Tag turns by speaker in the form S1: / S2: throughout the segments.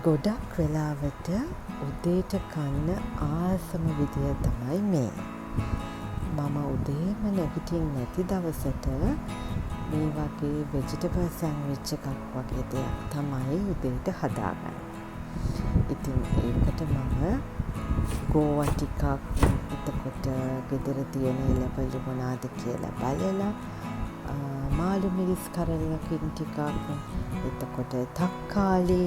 S1: ගොඩක් වෙලාවට උදේට කන්න ආසම විදිය තමයි මේ. මම උදේම නැගිටින් නැති දවසට මේ වගේ වෙජිටබල් සෑන්ඩ්විච් එකක් වගේ දෙයක් තමයි උදේට හදාගන්නේ. ඉතින් ඒකට මම ගෝවා ටිකක්, එතකොට ගෙදර තියෙන එළවලු මොනවාද කියලා බලලා, මාළු මිරිස් කරලකින් ටිකක්, එතකොට තක්කාලි,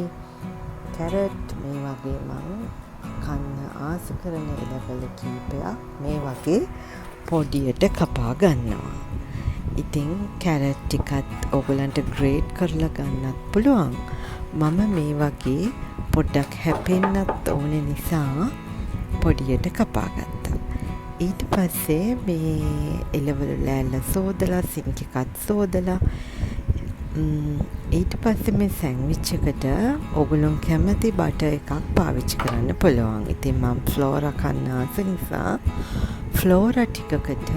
S1: කැරට්, මේ වගේ මං කන්න ආස කරන එළවලු කීපයක් මේ වගේ පොඩියට කපා ගන්නවා. ඉතින් කැරට් ටිකත් ඔයගලන්ට ග්‍රේට් කරලා ගන්නත් පුළුවන්. මම මේ වගේ පොඩ්ඩක් හැපෙන්නත් ඕන නිසා පොඩියට කපා ගත්තා. ඊට පස්සේ මේ එළවලු ලෑල්ල සෝදලා, සිංක් එකත් සෝදලා, ඊට පස්සේ මේ සෑන්ඩ්විච් එකට ඔයගොල්ලෝ කැමති බටර් එකක් පාවිච්චි කරන්න පුළුවන්. ඉතින් මම ෆ්ලෝරා කන්න ආස නිසා ෆ්ලෝරා ටිකකට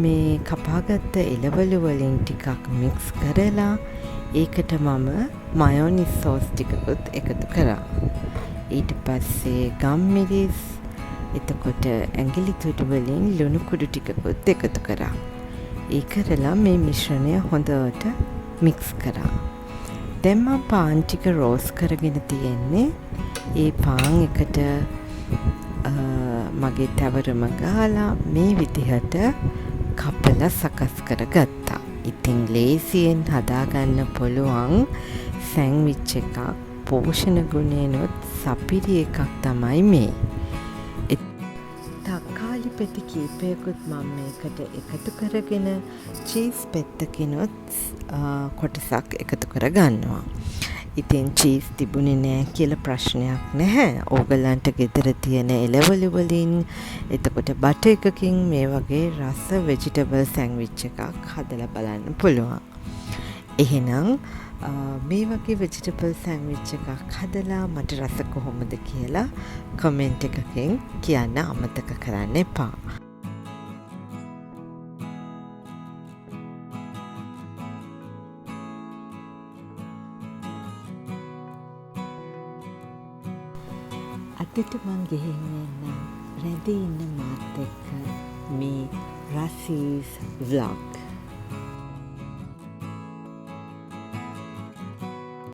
S1: මේ කපාගත්ත එළවලු වලින් ටිකක් මික්ස් කරලා, ඒකට මම මයෝනිස් සෝස් ටිකකුත් එකතු කරා. ඊට පස්සේ ගම්මිරිස්, එතකොට ඇඟිලි තුඩු වලින් ලුණු කුඩු ටිකකුත් එකතු කරා. ඒ කරලා මේ මිශ්‍රණය හොඳට මික්ස් කරා. දැන් මම පාන් ටික රෝස් කරගෙන තියෙන්නේ. ඒ පාන් එකට මගේ තවරම ගාලා මේ විදිහට කපලා සකස් කරගත්තා. ඉතින් ලේසියෙන් හදාගන්න පුළුවන් සෑන්ඩ්විච් එකක්, පෝෂණ ගුණයනොත් සපිරි එකක් තමයි මේ. තක්කාලි පෙති කීපයකුත් මම මේකට එකතු කරගෙන චීස් පෙත්තකිනුත් කොටසක් එකතු කරගන්නවා. ඉතින් චීස් තිබුණේ නෑ කියලා ප්‍රශ්නයක් නැහැ. ඕගලන්ට ගෙදර තියෙන එළවලු වලින්, එතකොට බටර් එකකින් මේ වගේ රස වෙජිටබල් සෑන්ඩ්විච් එකක් හදලා බලන්න පුළුවන්. එහෙනම් මේ වගේ වෙජිටබල් සෑන්ඩ්විච් එකක් හදලා මට රස කොහොමද කියලා කමෙන්ට් එකකින් කියන්න අමතක කරන්න එපා. අදට මං ගෙහින් එන්නම් රැඳී ඉන්න මාත් එක්ක මේ රසීස් ව්ලොග්.